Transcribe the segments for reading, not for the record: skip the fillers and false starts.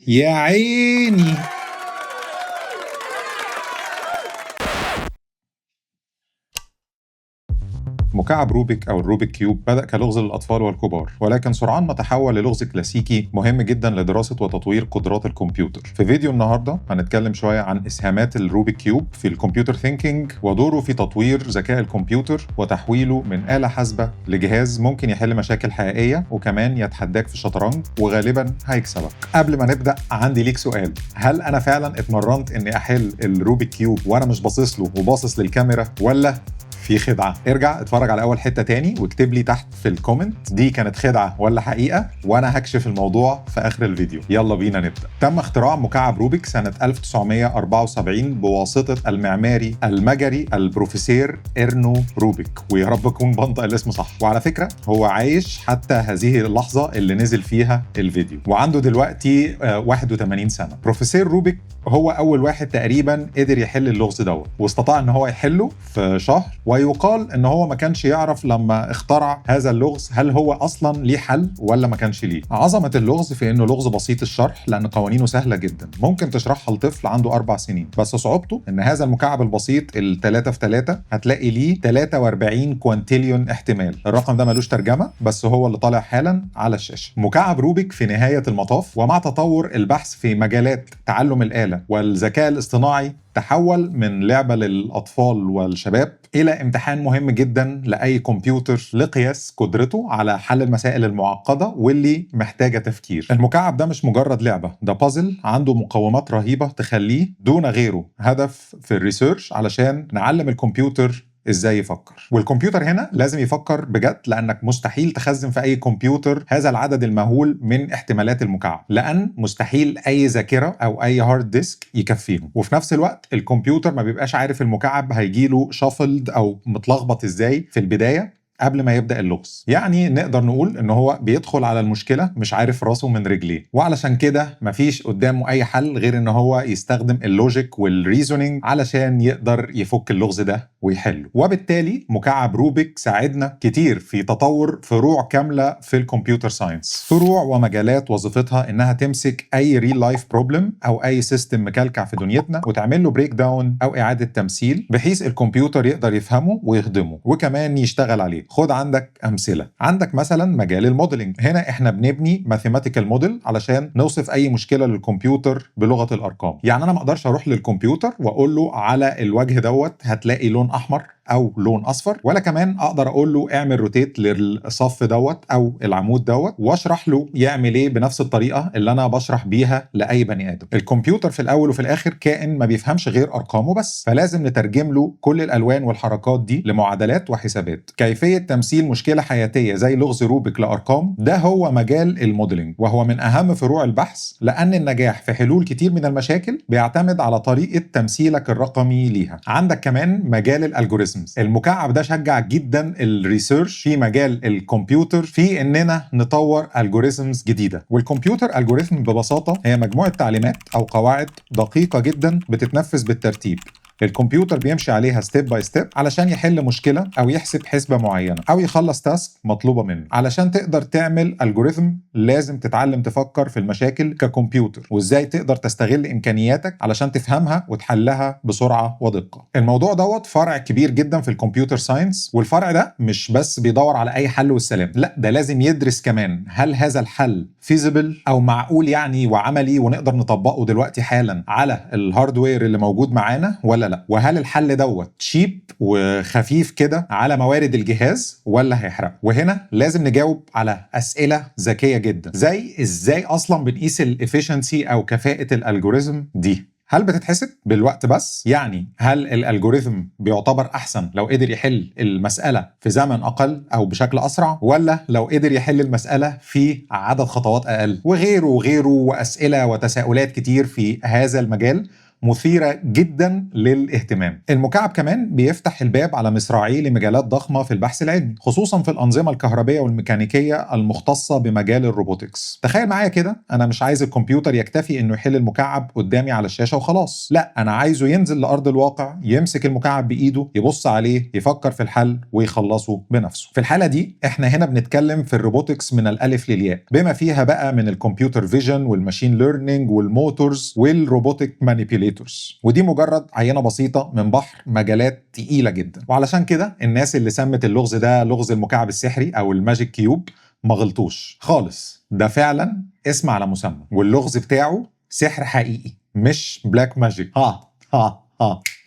يا عيني. مكعب روبيك أو الروبيك كيوب بدأ كلغز للأطفال والكبار، ولكن سرعان ما تحول للغز كلاسيكي مهم جدا لدراسة وتطوير قدرات الكمبيوتر. في فيديو النهاردة هنتكلم شوية عن إسهامات الروبيك كيوب في الكمبيوتر ثينكينج ودوره في تطوير ذكاء الكمبيوتر وتحويله من آلة حاسبة لجهاز ممكن يحل مشاكل حقيقية وكمان يتحداك في الشطرنج وغالبا هيكسبك. قبل ما نبدأ عندي ليك سؤال: هل أنا فعلا اتمرنت إني أحل الروبيك كيوب وأنا مش باصص له وباصص للكاميرا، ولا في خدعة؟ ارجع اتفرج على اول حتة تاني واكتب لي تحت في الكومنت دي كانت خدعة ولا حقيقة، وانا هكشف الموضوع في اخر الفيديو. يلا بينا نبدأ. تم اختراع مكعب روبيك سنة 1974 بواسطة المعماري المجري البروفيسور إرنو روبيك، ويا رب اكون بنطق الاسم صح. وعلى فكرة هو عايش حتى هذه اللحظة اللي نزل فيها الفيديو، وعنده دلوقتي 81 سنة. بروفيسور روبيك هو اول واحد تقريبا قدر يحل اللغز دوت، واستطاع ان هو يحله في شهر. ويقال ان هو ما كانش يعرف لما اخترع هذا اللغز هل هو اصلا ليه حل ولا ما كانش ليه. عظمة اللغز في انه لغز بسيط الشرح، لان قوانينه سهلة جدا ممكن تشرحها لطفل عنده 4 سنين. بس صعوبته ان هذا المكعب البسيط ال3 في 3 هتلاقي ليه 43 كوانتيليون احتمال. الرقم ده ملوش ترجمة بس هو اللي طالع حالا على الشاشة. مكعب روبيك في نهاية المطاف ومع تطور البحث في مجالات تعلم الآلة والذكاء الاصطناعي تحول من لعبة للأطفال والشباب إلى امتحان مهم جدا لأي كمبيوتر لقياس قدرته على حل المسائل المعقدة واللي محتاجة تفكير. المكعب ده مش مجرد لعبة، ده بازل عنده مقومات رهيبة تخليه دون غيره هدف في الريسيرش علشان نعلم الكمبيوتر ازاي يفكر. والكمبيوتر هنا لازم يفكر بجد، لانك مستحيل تخزن في اي كمبيوتر هذا العدد المهول من احتمالات المكعب، لان مستحيل اي ذاكره او اي هارد ديسك يكفيهم. وفي نفس الوقت الكمبيوتر ما بيبقاش عارف المكعب هيجيله شافلد او متلخبط ازاي في البدايه قبل ما يبدأ اللغز. يعني نقدر نقول ان هو بيدخل على المشكلة مش عارف راسه من رجليه، وعلشان كده مفيش قدامه اي حل غير ان هو يستخدم اللوجيك والريزونينج علشان يقدر يفك اللغز ده ويحله. وبالتالي مكعب روبيك ساعدنا كتير في تطور فروع كاملة في الكمبيوتر ساينس، فروع ومجالات وظيفتها انها تمسك اي ريل لايف بروبلم او اي سيستم مكلكع في دنيتنا وتعمل له بريك داون او اعادة تمثيل بحيث الكمبيوتر يقدر يفهمه ويخدمه وكمان يشتغل عليه. خد عندك امثله. عندك مثلا مجال الموديلنج، هنا احنا بنبني ماثيماتيكال موديل علشان نوصف اي مشكله للكمبيوتر بلغه الارقام. يعني انا ما اقدرش اروح للكمبيوتر واقول له على الوجه دوت هتلاقي لون احمر او لون اصفر، ولا كمان اقدر اقول له اعمل روتيت للصف دوت او العمود دوت واشرح له يعمل ايه بنفس الطريقه اللي انا بشرح بيها لاي بني ادم. الكمبيوتر في الاول وفي الاخر كائن ما بيفهمش غير ارقامه بس، فلازم نترجم له كل الالوان والحركات دي لمعادلات وحسابات. كيفيه تمثيل مشكله حياتيه زي لغز روبيك لارقام، ده هو مجال الموديلنج، وهو من اهم فروع البحث لان النجاح في حلول كتير من المشاكل بيعتمد على طريقه تمثيلك الرقمي ليها. عندك كمان مجال الالجوريزم. المكعب ده شجع جدا الريسيرش في مجال الكمبيوتر في اننا نطور الجوريزمز جديده. والكمبيوتر الجوريزم ببساطه هي مجموعه تعليمات او قواعد دقيقه جدا بتتنفذ بالترتيب. الكمبيوتر بيمشي عليها ستيب باي ستيب علشان يحل مشكله او يحسب حسبه معينه او يخلص تاسك مطلوبه منه. علشان تقدر تعمل الجوريثم لازم تتعلم تفكر في المشاكل ككمبيوتر وازاي تقدر تستغل امكانياتك علشان تفهمها وتحلها بسرعه ودقه. الموضوع دوت فرع كبير جدا في الكمبيوتر ساينس، والفرع ده مش بس بيدور على اي حل والسلام، لا ده لازم يدرس كمان هل هذا الحل فيزيبل او معقول يعني وعملي ونقدر نطبقه دلوقتي حالا على الهاردوير اللي موجود معانا ولا لا، وهل الحل دوت شيب وخفيف كده على موارد الجهاز ولا هيحرق. وهنا لازم نجاوب على اسئله ذكيه جدا زي ازاي اصلا بنقيس الافيشنسي او كفاءه الالجوريزم دي. هل بتتحسب بالوقت بس؟ يعني هل الالجوريثم بيعتبر احسن لو قدر يحل المساله في زمن اقل او بشكل اسرع، ولا لو قدر يحل المساله في عدد خطوات اقل؟ وغيره وغيره، واسئله وتساؤلات كتير في هذا المجال مثيرة جدا للاهتمام. المكعب كمان بيفتح الباب على مصراعيه لمجالات ضخمة في البحث العلمي، خصوصا في الأنظمة الكهربية والميكانيكية المختصة بمجال الروبوتكس. تخيل معايا كده، أنا مش عايز الكمبيوتر يكتفي إنه يحل المكعب قدامي على الشاشة وخلاص، لا، أنا عايزه ينزل لأرض الواقع، يمسك المكعب بإيده، يبص عليه، يفكر في الحل ويخلصه بنفسه. في الحالة دي احنا هنا بنتكلم في الروبوتكس من الألف للياء، بما فيها بقى من الكمبيوتر فيجن والماشين ليرنينج والموتورز والروبوتك مانيبيوليتورز. ودي مجرد عينة بسيطة من بحر مجالات تقيلة جدا. وعلشان كده الناس اللي سمت اللغز ده لغز المكعب السحري أو الماجيك كيوب ما غلطوش خالص، ده فعلا اسم على مسمى، واللغز بتاعه سحر حقيقي مش بلاك ماجيك.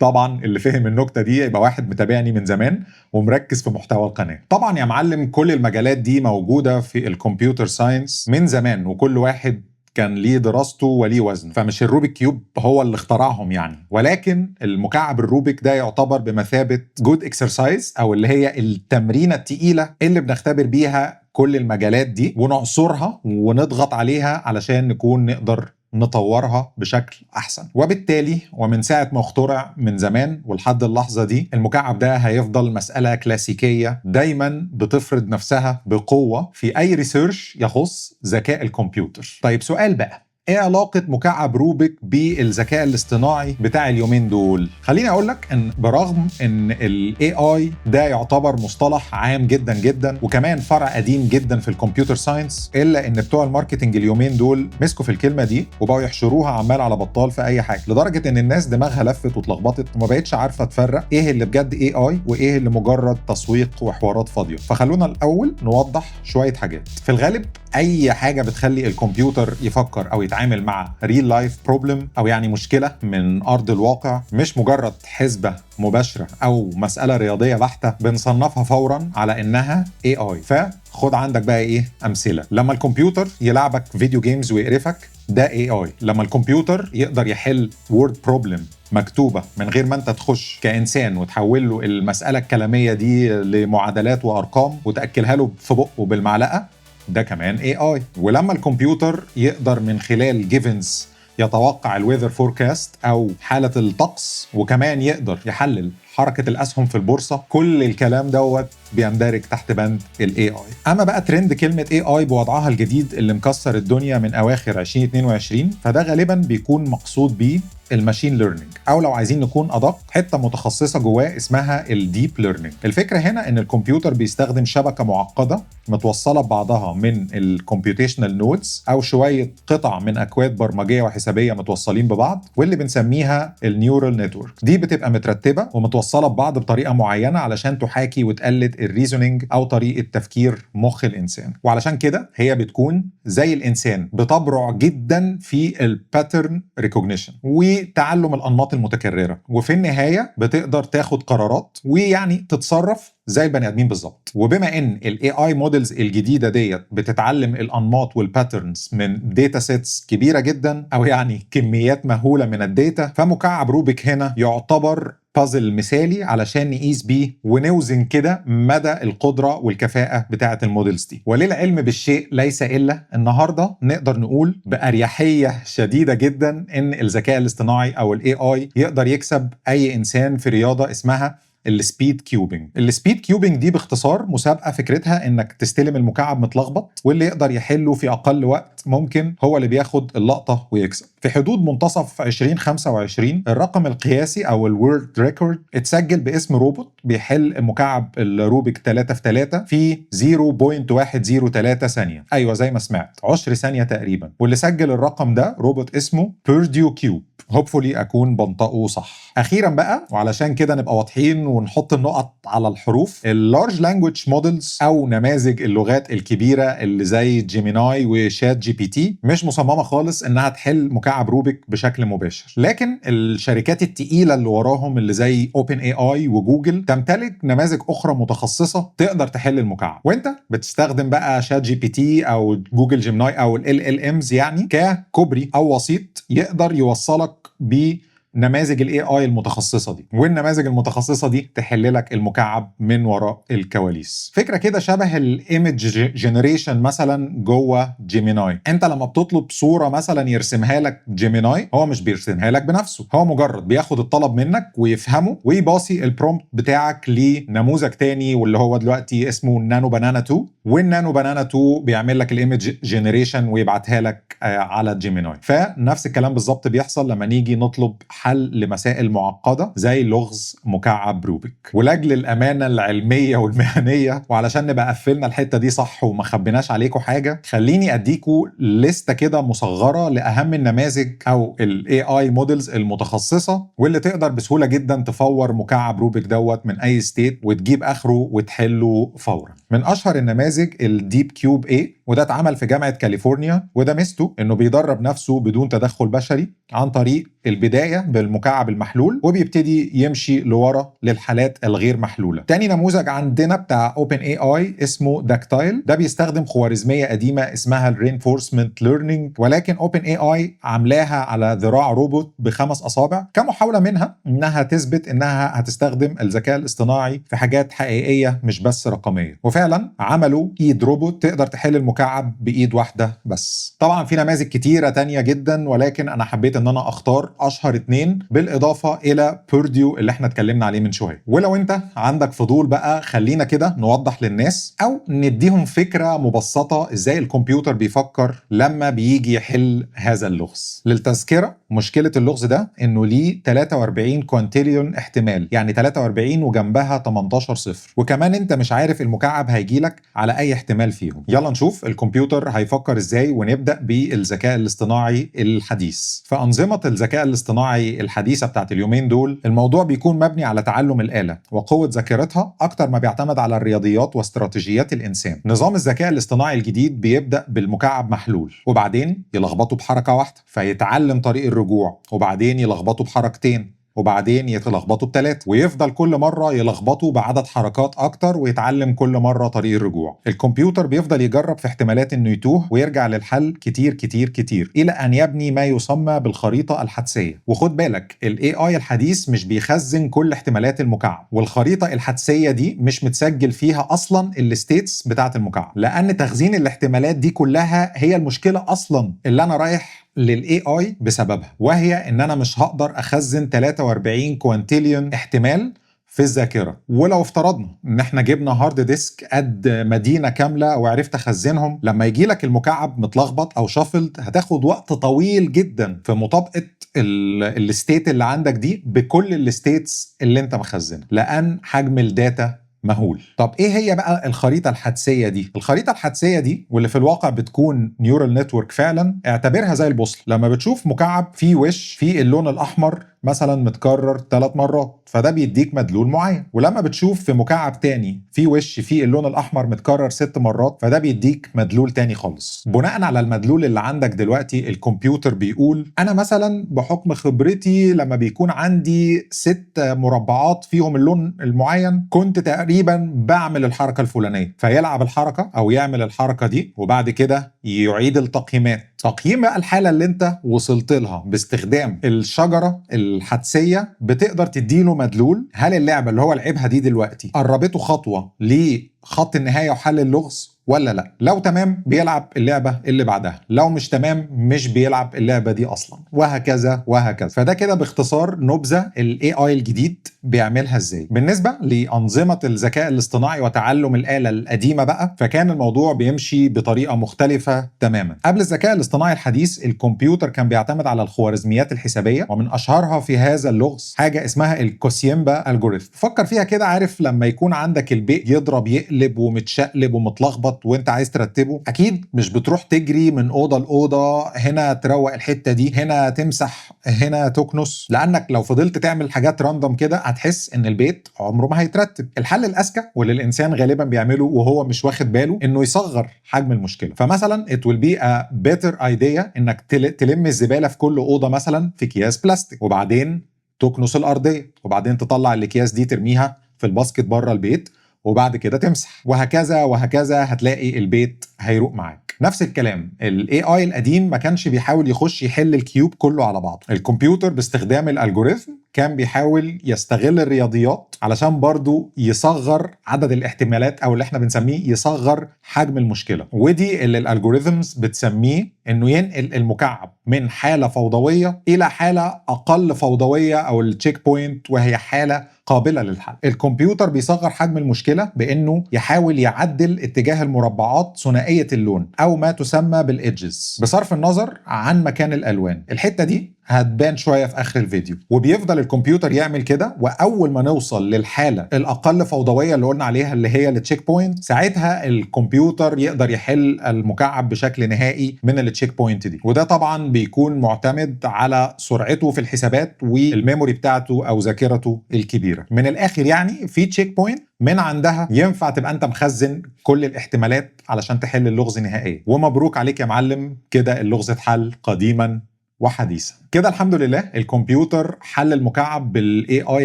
طبعا اللي فهم النكته دي يبقى واحد متابعني من زمان ومركز في محتوى القناه. طبعا يا معلم كل المجالات دي موجوده في الكمبيوتر ساينس من زمان، وكل واحد كان ليه دراسته وليه وزن، فمش الروبيك كيوب هو اللي اخترعهم يعني. ولكن المكعب الروبيك ده يعتبر بمثابه جود اكسرسايز، او اللي هي التمرينه التقيله اللي بنختبر بيها كل المجالات دي ونعصرها ونضغط عليها علشان نكون نقدر نطورها بشكل احسن. وبالتالي ومن ساعه ما اخترع من زمان ولحد اللحظه دي، المكعب ده هيفضل مساله كلاسيكيه دايما بتفرض نفسها بقوه في اي ريسيرش يخص ذكاء الكمبيوتر. طيب سؤال بقى، ايه علاقة مكعب روبيك بالذكاء الاصطناعي بتاع اليومين دول؟ خليني اقول لك ان برغم ان ال AI ده يعتبر مصطلح عام جدا جدا وكمان فرع قديم جدا في الكمبيوتر ساينس، الا ان بتوع الماركتنج اليومين دول مسكوا في الكلمة دي وبقوا يحشروها عمال على بطال في اي حاجة، لدرجة ان الناس دماغها لفت واتلخبطت وما بقتش عارفة تفرق ايه اللي بجد AI وايه اللي مجرد تسويق وحوارات فاضية. فخلونا الاول نوضح شوية حاجات. في الغالب اي حاجة بتخلي الكمبيوتر يفكر او يتعامل مع ريل لايف بروبلم، او يعني مشكله من ارض الواقع، مش مجرد حسبه مباشره او مساله رياضيه بحته، بنصنفها فورا على انها AI. فخد عندك بقى ايه امثله. لما الكمبيوتر يلعبك فيديو جيمز ويقرفك، ده AI. لما الكمبيوتر يقدر يحل وورد بروبلم مكتوبه من غير ما انت تخش كانسان وتحول له المساله الكلاميه دي لمعادلات وارقام وتاكلها له في بقه بالمعلقه، ده كمان AI. ولما الكمبيوتر يقدر من خلال جيفنز يتوقع الويذر فوركاست او حاله الطقس، وكمان يقدر يحلل حركه الاسهم في البورصه، كل الكلام دوت بيندرج تحت بند ال AI. اما بقى ترند كلمه AI بوضعها الجديد اللي مكسر الدنيا من اواخر 2022، فده غالبا بيكون مقصود بيه الماشين ليرنينج، او لو عايزين نكون ادق حته متخصصه جواه اسمها الديب ليرنينج. الفكره هنا ان الكمبيوتر بيستخدم شبكه معقده متوصله ببعضها من الكمبيوتيشنال نودز، او شويه قطع من اكواد برمجيه وحسابيه متوصلين ببعض، واللي بنسميها النيورال نتورك. دي بتبقى مترتبه ومتوصله ببعض بطريقه معينه علشان تحاكي وتقلد الريزونينج او طريقه تفكير مخ الانسان. وعلشان كده هي بتكون زي الانسان، بتبرع جدا في الباترن ريكوجنيشن وتعلم الانماط المتكرره، وفي النهايه بتقدر تاخد قرارات ويعني تتصرف زي البني ادمين بالظبط. وبما ان الاي اي موديلز الجديده ديت بتتعلم الانماط والباترنز من داتا سيتس كبيره جدا، او يعني كميات مهوله من الداتا، فمكعب روبيك هنا يعتبر بازل مثالي علشان نقيس بيه ونوزن كده مدى القدره والكفاءه بتاعه الموديلز دي. وللعلم بالشيء ليس الا النهارده نقدر نقول باريحيه شديده جدا ان الذكاء الاصطناعي او الاي اي يقدر يكسب اي انسان في رياضه اسمها السبيد كيوبينج. السبيد كيوبينج دي باختصار مسابقه فكرتها انك تستلم المكعب متلخبط، واللي يقدر يحله في اقل وقت ممكن هو اللي بياخد اللقطه ويكسب. في حدود منتصف 2025 الرقم القياسي او الورلد ريكورد اتسجل باسم روبوت بيحل مكعب الروبيك 3 في 3 في 0.103 ثانيه. ايوه زي ما سمعت، 10 ثانيه تقريبا. واللي سجل الرقم ده روبوت اسمه بيرديو كيوب. هوبفولي اكون بنطقه صح. اخيرا بقى، وعلشان كده نبقى واضحين ونحط النقط على الحروف، اللارج لانجويج مودلز او نماذج اللغات الكبيره اللي زي جيميناي وشات جي بي تي مش مصممه خالص انها تحل مكعب روبيك بشكل مباشر. لكن الشركات التقيله اللي وراهم اللي زي اوبن اي اي وجوجل تمتلك نماذج اخرى متخصصه تقدر تحل المكعب، وانت بتستخدم بقى شات جي بي تي او جوجل جيميناي او ال ال امز يعني ككوبري او وسيط يقدر يوصلك ب نماذج الاي اي المتخصصه دي، والنماذج المتخصصه دي تحل لك المكعب من وراء الكواليس. فكره كده شبه الايمج جنريشن مثلا جوه جيميناي. انت لما بتطلب صوره مثلا يرسمها لك جيميناي، هو مش بيرسمها لك بنفسه، هو مجرد بياخد الطلب منك ويفهمه ويباصي البرومبت بتاعك لنموذج تاني، واللي هو دلوقتي اسمه نانو بانانا 2، والنانو بانانا 2 بيعمل لك الايمج جنريشن ويبعتها لك على جيميناي. فنفس الكلام بالظبط بيحصل لما نيجي نطلب حل لمسائل معقده زي لغز مكعب روبيك. ولاجل الامانه العلميه والمهنيه، وعلشان نبقى قفلنا الحته دي صح وما خبيناش عليكم حاجه، خليني اديكوا لسته كده مصغره لاهم النماذج او الاي اي موديلز المتخصصه، واللي تقدر بسهوله جدا تفور مكعب روبيك دوت من اي ستيت وتجيب اخره وتحله فورا. من اشهر النماذج الديب كيوب اي، وده اتعمل في جامعه كاليفورنيا، وده ميزته انه بيدرب نفسه بدون تدخل بشري عن طريق البدايه بالمكعب المحلول، وبيبتدي يمشي لورا للحالات الغير محلوله. تاني نموذج عندنا بتاع اوبن اي اي اسمه داكتايل، ده بيستخدم خوارزميه قديمه اسمها الرينفورسمنت ليرنينج، ولكن اوبن اي اي عاملاها على ذراع روبوت ب5 اصابع كمحاوله منها انها تثبت انها هتستخدم الذكاء الاصطناعي في حاجات حقيقيه مش بس رقميه. وفعلا عملوا ايد روبوت تقدر تحل المكعب بايد واحده بس. طبعا في نماذج كتيره تانية جدا، ولكن انا حبيت ان انا اختار اشهر 2 بالاضافه الى بيرديو اللي احنا اتكلمنا عليه من شويه. ولو انت عندك فضول بقى، خلينا كده نوضح للناس او نديهم فكره مبسطه ازاي الكمبيوتر بيفكر لما بيجي يحل هذا اللغز. للتذكره، مشكله اللغز ده انه ليه 43 كوانتيليون احتمال، يعني 43 وجنبها 18 صفر، وكمان انت مش عارف المكعب هيجيلك على اي احتمال فيهم. يلا نشوف الكمبيوتر هيفكر ازاي، ونبدا بالذكاء الاصطناعي الحديث. فانظمه الذكاء الاصطناعي الحديثه بتاعت اليومين دول، الموضوع بيكون مبني على تعلم الآلة وقوه ذاكرتها اكتر ما بيعتمد على الرياضيات واستراتيجيات الانسان. نظام الذكاء الاصطناعي الجديد بيبدا بالمكعب محلول، وبعدين يلخبطه بحركه واحده فيتعلم طريق الرجوع، وبعدين يلخبطه بحركتين، وبعدين يتلخبطوا ب3، ويفضل كل مرة يلخبطوا بعدد حركات أكتر ويتعلم كل مرة طريق الرجوع. الكمبيوتر بيفضل يجرب في احتمالات إنه يتوه ويرجع للحل كتير كتير كتير إلى أن يبني ما يسمى بالخريطة الحدسية. وخد بالك ال AI الحديث مش بيخزن كل احتمالات المكعب، والخريطة الحدسية دي مش متسجل فيها أصلا الستيتس بتاعة المكعب، لأن تخزين الاحتمالات دي كلها هي المشكلة أصلا اللي أنا رايح للاي اي بسببها، وهي ان انا مش هقدر اخزن 43 كوانتيليون احتمال في الذاكره. ولو افترضنا ان احنا جبنا هارد ديسك قد مدينه كامله وعرفت اخزنهم، لما يجي لك المكعب متلخبط او شافلد هتاخد وقت طويل جدا في مطابقه الستيت اللي عندك دي بكل الستيتس اللي انت مخزنها، لان حجم الداتا مهول. طب ايه هي بقى الخريطه الحدسيه دي؟ الخريطه الحدسيه دي واللي في الواقع بتكون نيورال نتورك فعلا، اعتبرها زي البوصله. لما بتشوف مكعب فيه وش فيه اللون الاحمر مثلا متكرر 3 مرات، فده بيديك مدلول معين. ولما بتشوف في مكعب تاني في وش فيه اللون الاحمر متكرر 6 مرات، فده بيديك مدلول تاني خالص. بناء على المدلول اللي عندك دلوقتي، الكمبيوتر بيقول انا مثلا بحكم خبرتي لما بيكون عندي 6 مربعات فيهم اللون المعين كنت تقريبا بعمل الحركه الفلانيه، فيلعب الحركه او يعمل الحركه دي، وبعد كده يعيد التقييمات. تقييم بقى الحاله اللي انت وصلت لها باستخدام الشجره الحدسيه، بتقدر تديله مدلول هل اللعبه اللي هو لعبها دي دلوقتي قربته خطوه لخط النهايه وحل اللغز ولا لا. لو تمام بيلعب اللعبه اللي بعدها، لو مش تمام مش بيلعب اللعبه دي اصلا، وهكذا وهكذا. فده كده باختصار نبذه الاي اي الجديد بيعملها ازاي. بالنسبه لانظمه الذكاء الاصطناعي وتعلم الاله القديمه بقى، فكان الموضوع بيمشي بطريقه مختلفه تماما. قبل الذكاء الاصطناعي الحديث الكمبيوتر كان بيعتمد على الخوارزميات الحسابيه، ومن اشهرها في هذا اللغز حاجه اسمها الكوسيمبا الجوريثم. فكر فيها كده، عارف لما يكون عندك البيت يضرب يقلب ومتشقلب ومتلخبط وانت عايز ترتبه، اكيد مش بتروح تجري من اوضه لاوضه، هنا تروق الحته دي، هنا تمسح، هنا تكنس، لانك لو فضلت تعمل حاجات راندوم كده هتحس ان البيت عمره ما هيترتب. الحل الاذكى واللي الانسان غالبا بيعمله وهو مش واخد باله انه يصغر حجم المشكله. فمثلا it will be a better idea انك تلم الزباله في كل اوضه مثلا في اكياس بلاستيك، وبعدين تكنس الارضيه، وبعدين تطلع الاكياس دي ترميها في الباسكت بره البيت، وبعد كده تمسح، وهكذا وهكذا، هتلاقي البيت هيروق معاك. نفس الكلام، الاي اي القديم ما كانش بيحاول يخش يحل الكيوب كله على بعضه. الكمبيوتر باستخدام الالجوريثم كان بيحاول يستغل الرياضيات علشان برضو يصغر عدد الاحتمالات، او اللي احنا بنسميه يصغر حجم المشكله. ودي اللي الالجوريثمز بتسميه انه ينقل المكعب من حاله فوضويه الى حاله اقل فوضويه، او التشيك بوينت، وهي حاله قابله للحل. الكمبيوتر بيصغر حجم المشكله بانه يحاول يعدل اتجاه المربعات ثنائيه اللون، او ما تسمى بالايدجز، بصرف النظر عن مكان الالوان. الحته دي هتبان شويه في اخر الفيديو. وبيفضل الكمبيوتر يعمل كده، واول ما نوصل للحاله الاقل فوضويه اللي قلنا عليها اللي هي التشيك بوينت، ساعتها الكمبيوتر يقدر يحل المكعب بشكل نهائي من التشيك بوينت دي. وده طبعا بيكون معتمد على سرعته في الحسابات والميموري بتاعته او ذاكرته الكبيره. من الاخر يعني في تشيك بوينت من عندها ينفع تبقى انت مخزن كل الاحتمالات علشان تحل اللغز نهائيا. ومبروك عليك يا معلم، كده اللغز اتحل قديما وحديثا. كده الحمد لله الكمبيوتر حل المكعب بالاي اي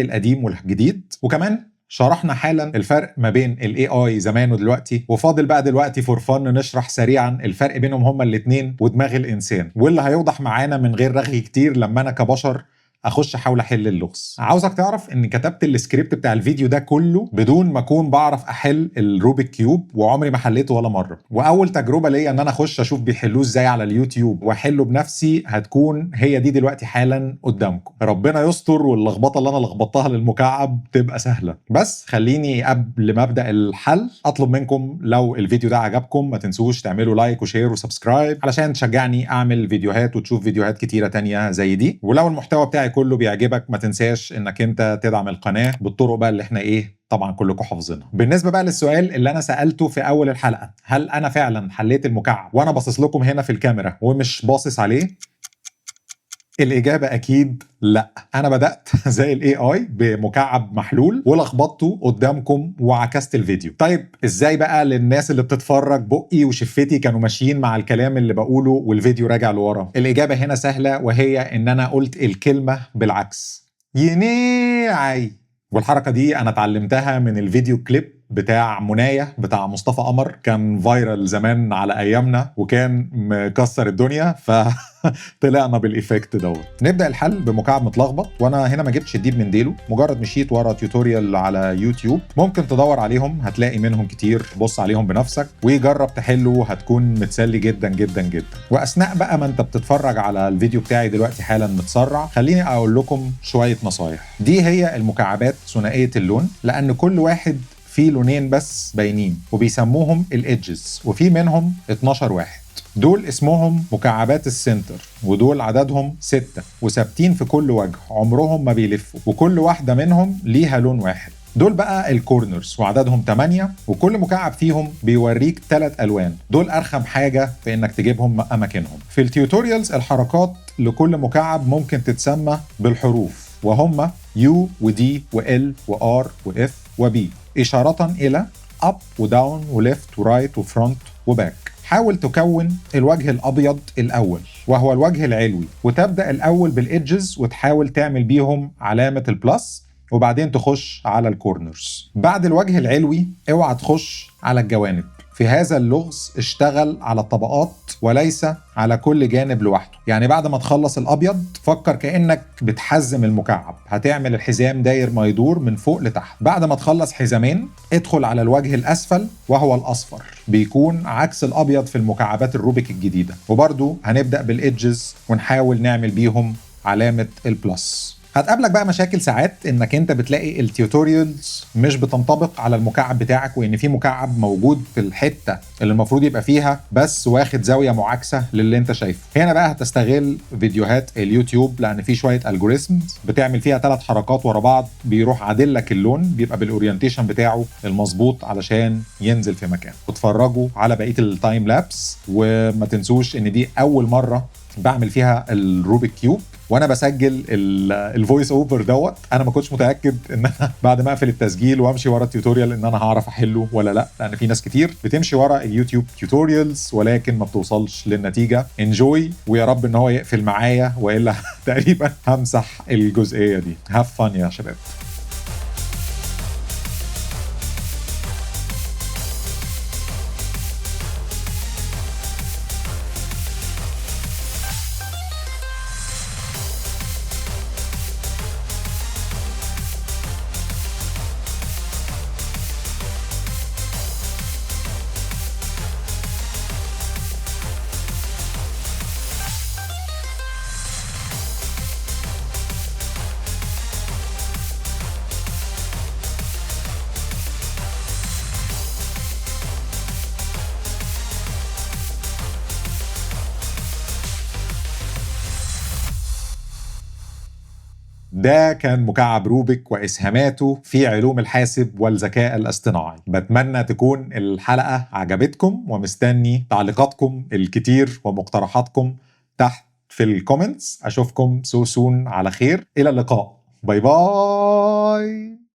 القديم والجديد، وكمان شرحنا حالا الفرق ما بين الاي اي زمان ودلوقتي. وفاضل بقى دلوقتي فور فن نشرح سريعا الفرق بينهم هما الاثنين ودماغ الانسان، واللي هيوضح معانا من غير رغي كتير لما انا كبشر اخش احاول احل اللغز. عاوزك تعرف ان كتبت السكريبت بتاع الفيديو ده كله بدون ما اكون بعرف احل الروبيك كيوب، وعمري ما حليته ولا مره. واول تجربه ليا ان انا اخش اشوف بيحلوه ازاي على اليوتيوب واحله بنفسي هتكون هي دي دلوقتي حالا قدامكم. ربنا يستر واللخبطه اللي انا لخبطتها للمكعب تبقى سهله. بس خليني قبل ما ابدا الحل اطلب منكم لو الفيديو ده عجبكم ما تنسوش تعملوا لايك وشير وسبسكرايب علشان تشجعني اعمل فيديوهات وتشوف فيديوهات كتيره تانية زي دي. ولو المحتوى بتاعي كله بيعجبك ما تنساش انك انت تدعم القناه بالطرق بقى اللي احنا طبعا كلكم حافظينها. بالنسبه بقى للسؤال اللي انا سالته في اول الحلقه، هل انا فعلا حليت المكعب وانا باصص لكم هنا في الكاميرا ومش باصص عليه؟ الإجابة أكيد لا. أنا بدأت زي الاي اي بمكعب محلول ولخبطته قدامكم وعكست الفيديو. طيب إزاي بقى للناس اللي بتتفرج بقي وشفتي كانوا ماشيين مع الكلام اللي بقوله والفيديو راجع لورا؟ الإجابة هنا سهلة، وهي إن أنا قلت الكلمة بالعكس، ينيعي. والحركة دي أنا اتعلمتها من الفيديو كليب بتاع مناية بتاع مصطفى قمر، كان فايرال زمان على أيامنا وكان مكسر الدنيا، طلعنا بالايفكت دوت. نبدا الحل بمكعب متلخبط، وانا هنا ما جبتش الديب من ديله، مجرد مشيت ورا تيوتوريال على يوتيوب، ممكن تدور عليهم هتلاقي منهم كتير، بص عليهم بنفسك وجرب تحله، هتكون متسلي جدا جدا جدا. واثناء بقى ما انت بتتفرج على الفيديو بتاعي دلوقتي حالا متسرع، خليني اقول لكم شويه نصايح. دي هي المكعبات ثنائيه اللون، لان كل واحد في لونين بس باينين وبيسموهم الايدجز، وفي منهم 12 واحد. دول اسمهم مكعبات السنتر، ودول عددهم 6 وثابتين في كل وجه، عمرهم ما بيلفوا، وكل واحدة منهم ليها لون واحد. دول بقى الكورنرز وعددهم 8، وكل مكعب فيهم بيوريك 3 ألوان. دول أرخم حاجة في إنك تجيبهم أماكنهم. في التيوتوريالز الحركات لكل مكعب ممكن تتسمى بالحروف، وهم U و D و L و R و F و B، إشارة إلى up و down و left و right و front و back. حاول تكون الوجه الأبيض الأول وهو الوجه العلوي، وتبدأ الأول بالإيدجز وتحاول تعمل بيهم علامة البلس، وبعدين تخش على الكورنرز. بعد الوجه العلوي اوعى تخش على الجوانب. في هذا اللغز اشتغل على الطبقات وليس على كل جانب لوحده. يعني بعد ما تخلص الأبيض فكر كأنك بتحزم المكعب، هتعمل الحزام داير ما يدور من فوق لتحت. بعد ما تخلص حزامين ادخل على الوجه الأسفل وهو الأصفر، بيكون عكس الأبيض في المكعبات الروبيك الجديدة. وبرضو هنبدأ بالإيدجز ونحاول نعمل بيهم علامة البلس. هتقابلك بقى مشاكل ساعات انك انت بتلاقي التيوتوريالز مش بتنطبق على المكعب بتاعك، وان في مكعب موجود في الحته اللي المفروض يبقى فيها بس واخد زاويه معاكسه للي انت شايفه. هنا بقى هتستغل فيديوهات اليوتيوب، لان في شويه الجوريثمز بتعمل فيها 3 حركات ورا بعض، بيروح عادل لك اللون، بيبقى بالاورينتيشن بتاعه المظبوط علشان ينزل في مكان. اتفرجوا على بقيه التايم لابس، وما تنسوش ان دي اول مره بعمل فيها الروبيك كيوب، وانا بسجل الفويس اوفر دوت. انا ما كنتش متاكد ان انا بعد ما اقفل التسجيل وامشي ورا التيوتوريال ان انا هعرف احله ولا لا، لان في ناس كتير بتمشي ورا اليوتيوب تيوتوريالز ولكن ما بتوصلش للنتيجه. انجوي، ويا رب ان هو يقفل معايا، والا تقريبا همسح الجزئيه دي. هاف فن يا شباب. ده كان مكعب روبيك وإسهاماته في علوم الحاسب والذكاء الاصطناعي. بتمنى تكون الحلقة عجبتكم، ومستني تعليقاتكم الكتير ومقترحاتكم تحت في الكومنتس. أشوفكم سو سون على خير. إلى اللقاء. باي باي.